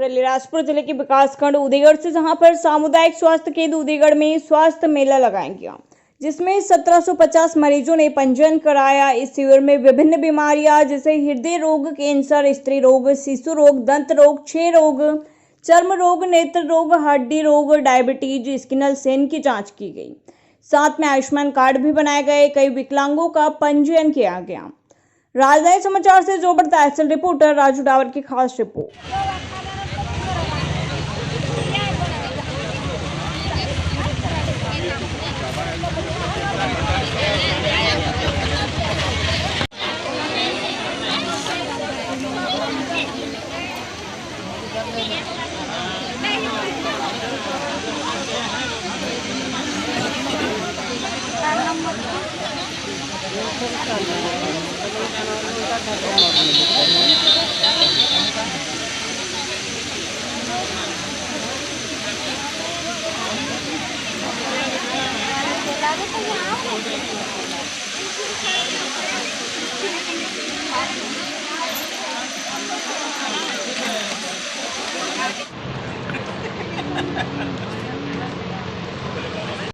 उधर अलीराजपुर जिले के विकासखंड उदयगढ़ से जहां पर सामुदायिक स्वास्थ्य केंद्र उदयगढ़ में स्वास्थ्य मेला लगाया गया, जिसमें 1750 मरीजों ने पंजीयन कराया। इस शिविर में विभिन्न बीमारियां जैसे हृदय रोग, कैंसर, स्त्री रोग, शिशु रोग, दंत रोग, क्षय रोग, चर्म रोग, नेत्र रोग, हड्डी रोग, डायबिटीज, स्किनल सेल की जांच की गई। साथ में आयुष्मान कार्ड भी बनाए गए। कई विकलांगों का पंजीयन किया गया। राजधानी समाचार से जोबर तहसील रिपोर्टर राजू डावर की खास रिपोर्ट।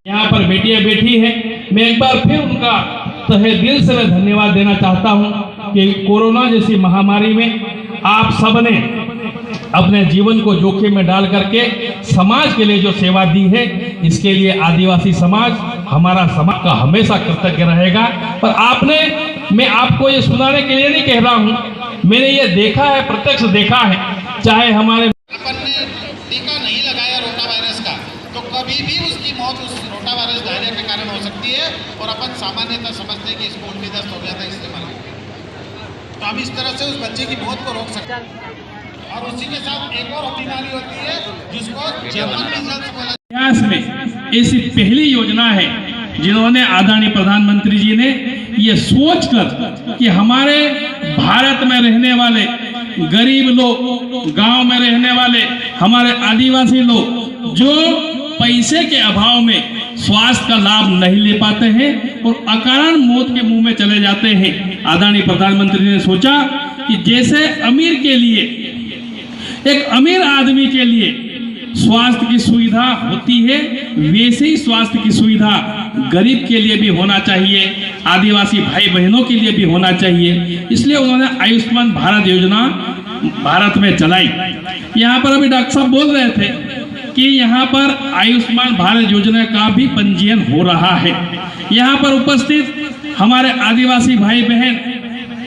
यहाँ पर बेटियां बैठी हैं, मैं एक बार फिर उनका तहे दिल से मैं धन्यवाद देना चाहता हूँ कि कोरोना जैसी महामारी में आप सबने अपने जीवन को जोखिम में डाल करके समाज के लिए जो सेवा दी है, इसके लिए आदिवासी समाज, हमारा समाज का हमेशा कृतज्ञ रहेगा। पर मैं आपको ये सुनाने के लिए नहीं कह रहा हूँ, मैंने ये देखा है, प्रत्यक्ष देखा है। चाहे हमारे अपन ने टीका नहीं लगाया रोटा वायरस का, तो कभी भी उसकी मौत उस रोटा वायरस डायरिया के कारण हो सकती है। और अपन सामान्यतः समझते हैं कि इसको उल्टी दस्त हो गया था इसलिए मर गया, तो हम इस तरह से उस बच्चे की मौत को रोक सकते हैं। और उसी के साथ एक और बीमारी होती है जिसको जर्मन मीजल्स बोला। इतिहास में ऐसी पहली योजना है जिन्होंने आदरणीय प्रधानमंत्री जी ने ये सोचकर कि हमारे भारत में रहने वाले गरीब लोग, गांव में रहने वाले हमारे आदिवासी लोग जो पैसे के अभाव में स्वास्थ्य का लाभ नहीं ले पाते हैं और अकारण मौत के मुंह में चले जाते हैं, आदरणीय प्रधानमंत्री ने सोचा कि जैसे अमीर के लिए, एक अमीर आदमी के लिए स्वास्थ्य की सुविधा होती है, वैसे ही स्वास्थ्य की सुविधा गरीब के लिए भी होना चाहिए, आदिवासी भाई बहनों के लिए भी होना चाहिए। इसलिए उन्होंने आयुष्मान भारत योजना भारत में चलाई। यहाँ पर अभी डॉक्टर साहब बोल रहे थे कि यहाँ पर आयुष्मान भारत योजना का भी पंजीयन हो रहा है। यहाँ पर उपस्थित हमारे आदिवासी भाई बहन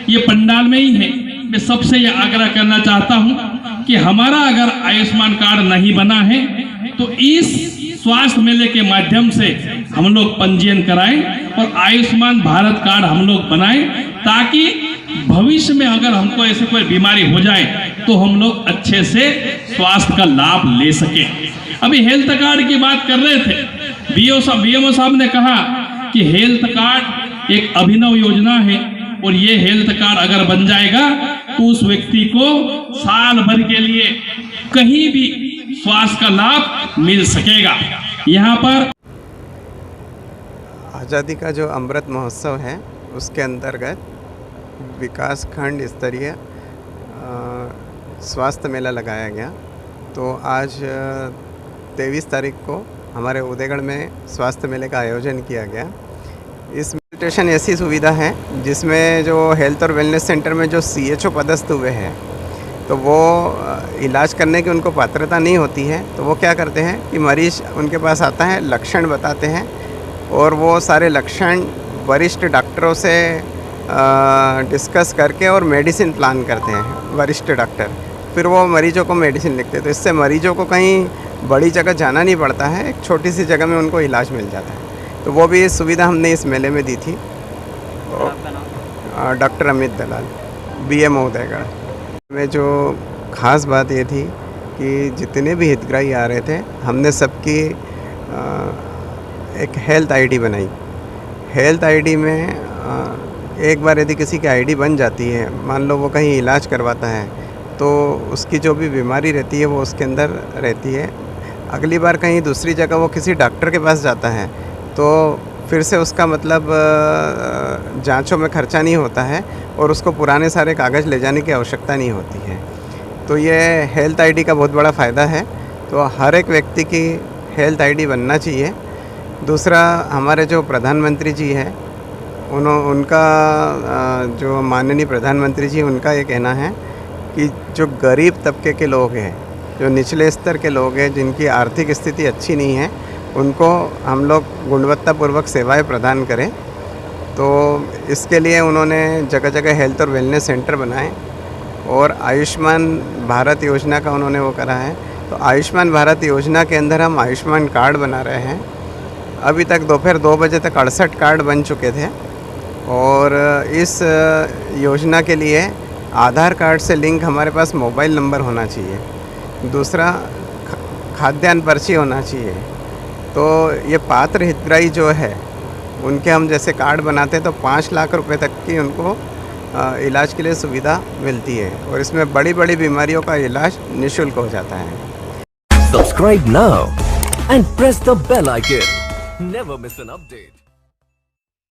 ये पंडाल में ही है। मैं सबसे ये आग्रह करना चाहता हूँ कि हमारा अगर आयुष्मान कार्ड नहीं बना है तो इस स्वास्थ्य मेले के माध्यम से हम लोग पंजीयन कराएं और आयुष्मान भारत कार्ड हम लोग बनाएं, ताकि भविष्य में अगर हमको ऐसी कोई बीमारी हो जाए तो हम लोग अच्छे से स्वास्थ्य का लाभ ले सके। अभी हेल्थ कार्ड की बात कर रहे थे, बीएमओ साहब ने कहा कि हेल्थ कार्ड एक अभिनव योजना है और ये हेल्थ कार्ड अगर बन जाएगा तो उस व्यक्ति को साल भर के लिए कहीं भी स्वास्थ्य का लाभ मिल सकेगा। यहाँ पर आज़ादी का जो अमृत महोत्सव है उसके अंतर्गत विकास खंड स्तरीय स्वास्थ्य मेला लगाया गया। तो आज 23 तारीख को हमारे उदयगढ़ में स्वास्थ्य मेले का आयोजन किया गया। इस मेडिटेशन ऐसी सुविधा है जिसमें जो हेल्थ और वेलनेस सेंटर में जो CHO पदस्थ हुए हैं, तो वो इलाज करने की उनको पात्रता नहीं होती है, तो वो क्या करते हैं कि मरीज़ उनके पास आता है, लक्षण बताते हैं और वो सारे लक्षण वरिष्ठ डॉक्टरों से डिस्कस करके और मेडिसिन प्लान करते हैं वरिष्ठ डॉक्टर। फिर वो मरीजों को मेडिसिन लिखते हैं, तो इससे मरीजों को कहीं बड़ी जगह जाना नहीं पड़ता है, एक छोटी सी जगह में उनको इलाज मिल जाता है। तो वो भी सुविधा हमने इस मेले में दी थी। डॉक्टर अमित दलाल, BMO उदयगढ़ में जो ख़ास बात ये थी कि जितने भी हितग्राही आ रहे थे, हमने सबकी एक हेल्थ ID बनाई। हेल्थ ID में एक बार यदि किसी की ID बन जाती है, मान लो वो कहीं इलाज करवाता है, तो उसकी जो भी बीमारी रहती है वो उसके अंदर रहती है। अगली बार कहीं दूसरी जगह वो किसी डॉक्टर के पास जाता है तो फिर से उसका मतलब जांचों में खर्चा नहीं होता है और उसको पुराने सारे कागज़ ले जाने की आवश्यकता नहीं होती है। तो ये हेल्थ आईडी का बहुत बड़ा फ़ायदा है। तो हर एक व्यक्ति की हेल्थ आईडी बनना चाहिए। दूसरा, हमारे जो प्रधानमंत्री जी हैं उनका जो माननीय प्रधानमंत्री जी, उनका ये कहना है कि जो गरीब तबके के लोग हैं, जो निचले स्तर के लोग हैं, जिनकी आर्थिक स्थिति अच्छी नहीं है, उनको हम लोग गुणवत्तापूर्वक सेवाएं प्रदान करें। तो इसके लिए उन्होंने जगह जगह हेल्थ और वेलनेस सेंटर बनाए और आयुष्मान भारत योजना का उन्होंने वो करा है। तो आयुष्मान भारत योजना के अंदर हम आयुष्मान कार्ड बना रहे हैं। अभी तक दोपहर 2 बजे तक 68 कार्ड बन चुके थे और इस योजना के लिए आधार कार्ड से लिंक हमारे पास मोबाइल नंबर होना चाहिए। दूसरा, खाद्यान्न पर्ची होना चाहिए। तो ये पात्र हितग्राही जो है उनके हम जैसे कार्ड बनाते हैं तो 5 लाख रुपए तक की उनको इलाज के लिए सुविधा मिलती है और इसमें बड़ी बड़ी बीमारियों का इलाज निःशुल्क हो जाता है। Subscribe now and press the bell icon. Never miss an update.